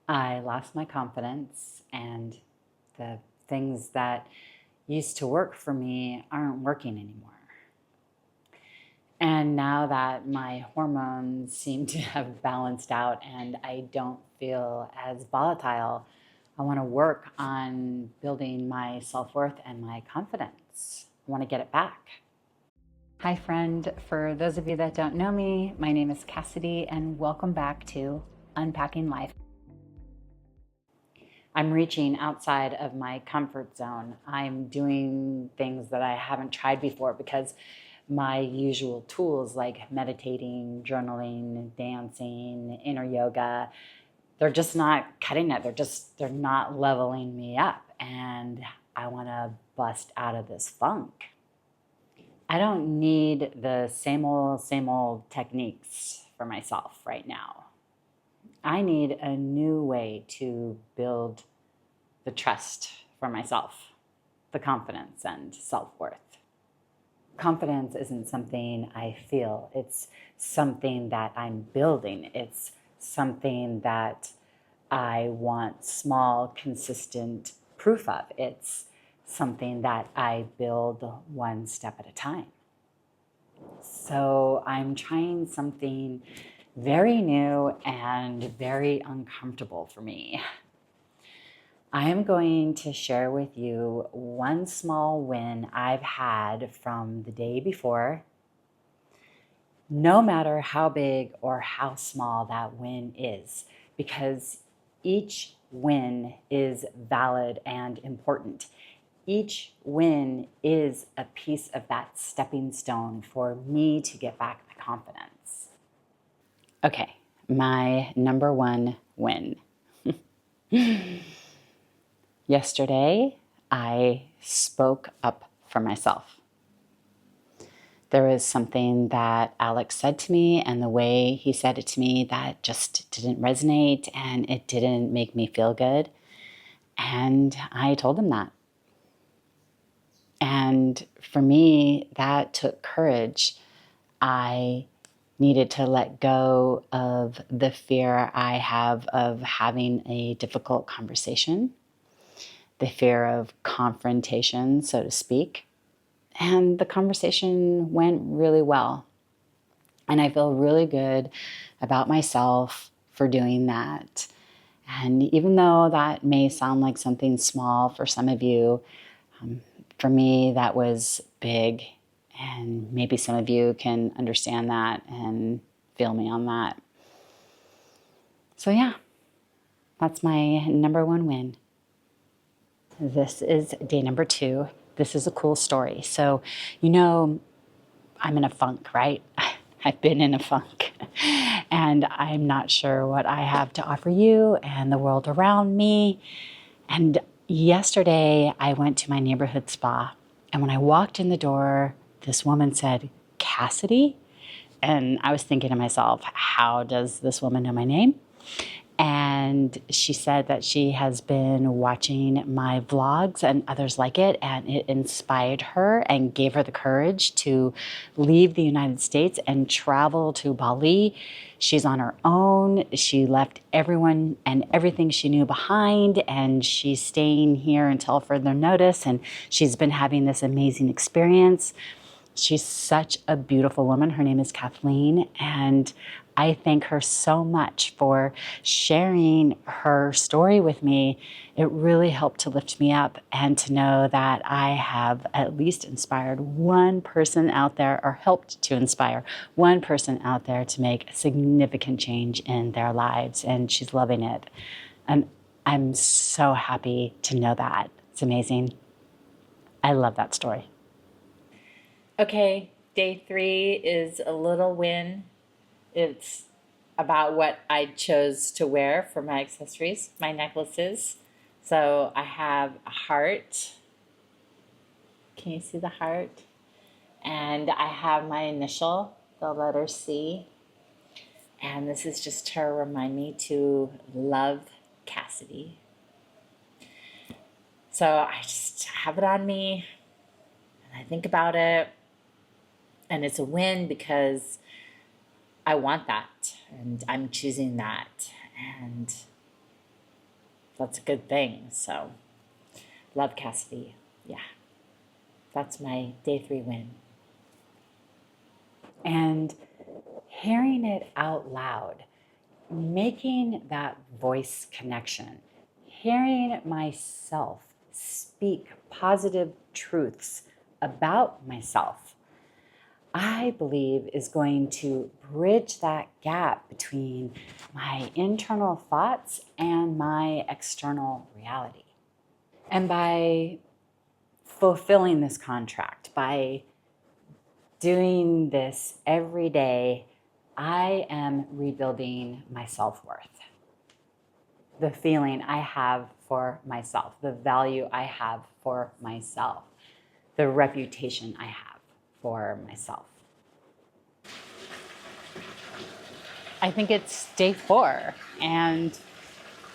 I lost my confidence, and the things that used to work for me aren't working anymore. And now that my hormones seem to have balanced out and I don't feel as volatile, I want to work on building my self-worth and my confidence. I want to get it back. Hi, friend. For those of you that don't know me, my name is Cassidy, and welcome back to Unpacking Life. I'm reaching outside of my comfort zone. I'm doing things that I haven't tried before because my usual tools like meditating, journaling, dancing, inner yoga, they're just not cutting it. They're not leveling me up. And I want to bust out of this funk. I don't need the same old techniques for myself right now. I need a new way to build the trust for myself, the confidence and self-worth. Confidence isn't something I feel. It's something that I'm building. It's something that I want small, consistent proof of. It's something that I build one step at a time. So I'm trying something very new and very uncomfortable for me. I am going to share with you one small win I've had from the day before, no matter how big or how small that win is, because each win is valid and important. Each win is a piece of that stepping stone for me to get back my confidence. Okay, my number one win. Yesterday, I spoke up for myself. There was something that Alex said to me, and the way he said it to me that just didn't resonate and it didn't make me feel good. And I told him that. And for me, that took courage. I needed to let go of the fear I have of having a difficult conversation, the fear of confrontation, so to speak. And the conversation went really well. And I feel really good about myself for doing that. And even though that may sound like something small for some of you, for me, that was big. And maybe some of you can understand that and feel me on that. So yeah, that's my number one win. This is day number 2. This is a cool story. So, I'm in a funk, right? I've been in a funk. And I'm not sure what I have to offer you and the world around me. And yesterday, I went to my neighborhood spa. And when I walked in the door, this woman said, "Cassidy?" And I was thinking to myself, how does this woman know my name? And she said that she has been watching my vlogs and others like it, and it inspired her and gave her the courage to leave the United States and travel to Bali. She's on her own. She left everyone and everything she knew behind, and she's staying here until further notice, and she's been having this amazing experience. She's such a beautiful woman. Her name is Kathleen, and I thank her so much for sharing her story with me. It really helped to lift me up and to know that I have at least inspired one person out there, or helped to inspire one person out there to make a significant change in their lives, and she's loving it. And I'm so happy to know that. It's amazing. I love that story. Okay, day 3 is a little win. It's about what I chose to wear for my accessories, my necklaces. So I have a heart. Can you see the heart? And I have my initial, the letter C. And this is just to remind me to love Cassidy. So I just have it on me, and I think about it. And it's a win because I want that, and I'm choosing that. And that's a good thing. So, love Cassidy. Yeah, that's my day 3 win. And hearing it out loud, making that voice connection, hearing myself speak positive truths about myself, I believe is going to bridge that gap between my internal thoughts and my external reality. And by fulfilling this contract, by doing this every day, I am rebuilding my self-worth. The feeling I have for myself, the value I have for myself, the reputation I have for myself. I think it's day 4, and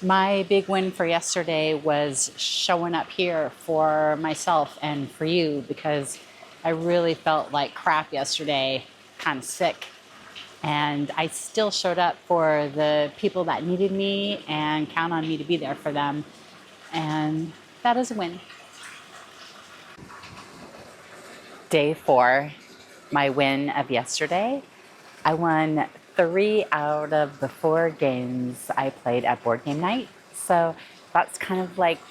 my big win for yesterday was showing up here for myself and for you, because I really felt like crap yesterday, kind of sick. And I still showed up for the people that needed me and count on me to be there for them. And that is a win. Day 4, my win of yesterday. I won 3 out of the 4 games I played at board game night. So that's kind of like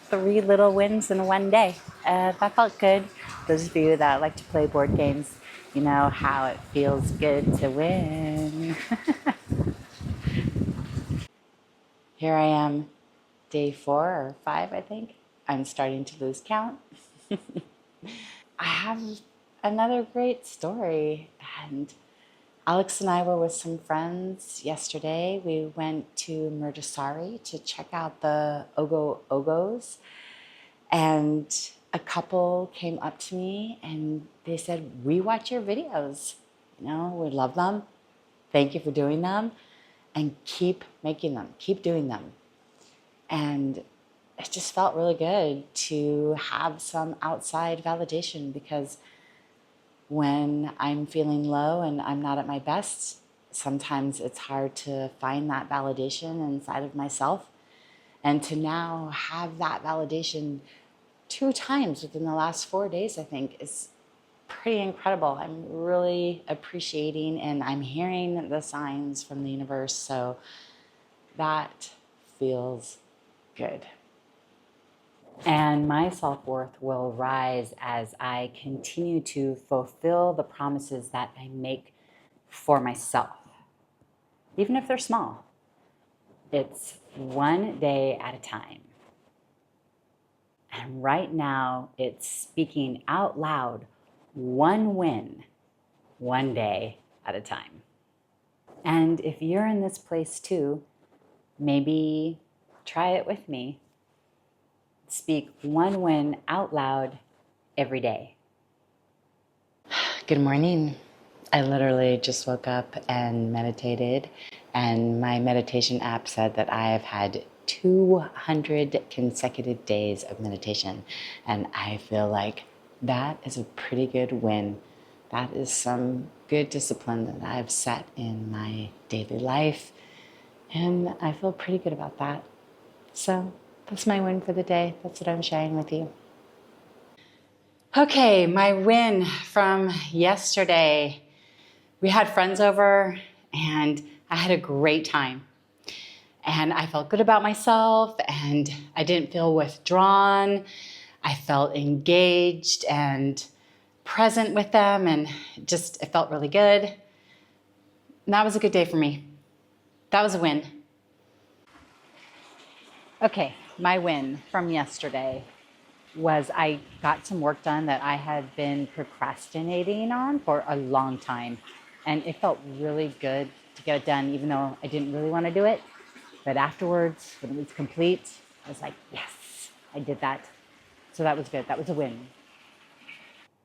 3 little wins in one day. That felt good. Those of you that like to play board games, you know how it feels good to win. Here I am, day 4 or 5, I think. I'm starting to lose count. I have another great story, and Alex and I were with some friends yesterday. We went to Murtasari to check out the Ogo Ogos, and a couple came up to me and they said, "We watch your videos. You know, we love them. Thank you for doing them, and keep making them, keep doing them." And it just felt really good to have some outside validation, because when I'm feeling low and I'm not at my best, sometimes it's hard to find that validation inside of myself. And to now have that validation 2 times within the last 4 days, I think, is pretty incredible. I'm really appreciating, and I'm hearing the signs from the universe. So that feels good. And my self-worth will rise as I continue to fulfill the promises that I make for myself, even if they're small. It's one day at a time. And right now, it's speaking out loud, one win, one day at a time. And if you're in this place too, maybe try it with me. Speak one win out loud every day. Good morning. I literally just woke up and meditated, and my meditation app said that I have had 200 consecutive days of meditation, and I feel like that is a pretty good win. That is some good discipline that I've set in my daily life, and I feel pretty good about that. So that's my win for the day. That's what I'm sharing with you. Okay, my win from yesterday. We had friends over and I had a great time. And I felt good about myself and I didn't feel withdrawn. I felt engaged and present with them, and it felt really good. And that was a good day for me. That was a win. Okay, my win from yesterday was I got some work done that I had been procrastinating on for a long time. And it felt really good to get it done, even though I didn't really want to do it. But afterwards, when it was complete, I was like, yes, I did that. So that was good. That was a win.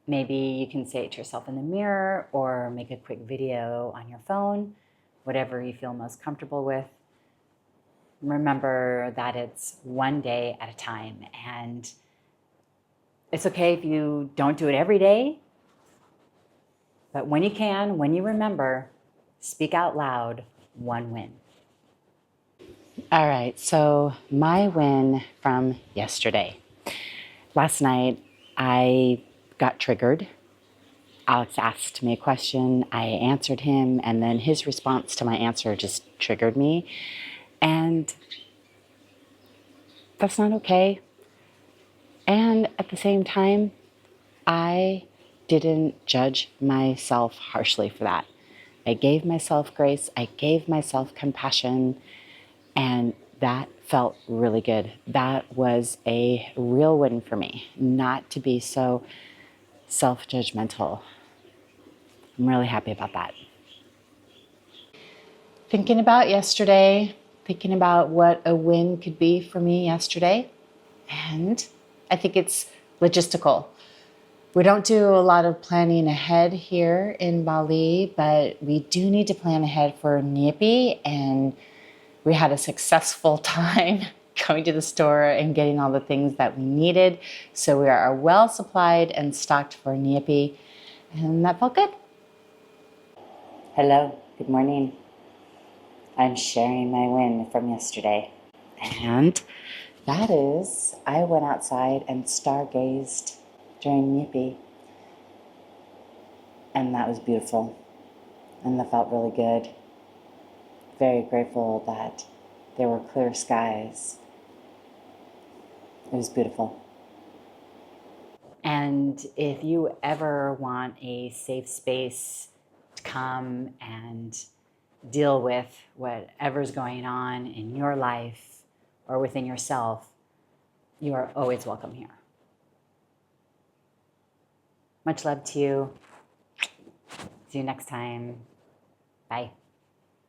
Maybe you can say it to yourself in the mirror or make a quick video on your phone, whatever you feel most comfortable with. Remember that it's one day at a time, and it's okay if you don't do it every day, but when you can, when you remember, speak out loud, one win. All right, so my win from yesterday. Last night, I got triggered. Alex asked me a question, I answered him, and then his response to my answer just triggered me. And that's not okay. And at the same time, I didn't judge myself harshly for that. I gave myself grace, I gave myself compassion, and that felt really good. That was a real win for me, not to be so self judgmental. I'm really happy about that. Thinking about yesterday, thinking about what a win could be for me yesterday, and I think it's logistical. We don't do a lot of planning ahead here in Bali, but we do need to plan ahead for Nyepi, and we had a successful time going to the store and getting all the things that we needed. So we are well supplied and stocked for Nyepi, and that felt good. Hello, good morning. I'm sharing my win from yesterday. And that is, I went outside and stargazed during Nyepi, and that was beautiful. And that felt really good. Very grateful that there were clear skies. It was beautiful. And if you ever want a safe space to come and deal with whatever's going on in your life or within yourself, you are always welcome here. Much love to you. See you next time. Bye.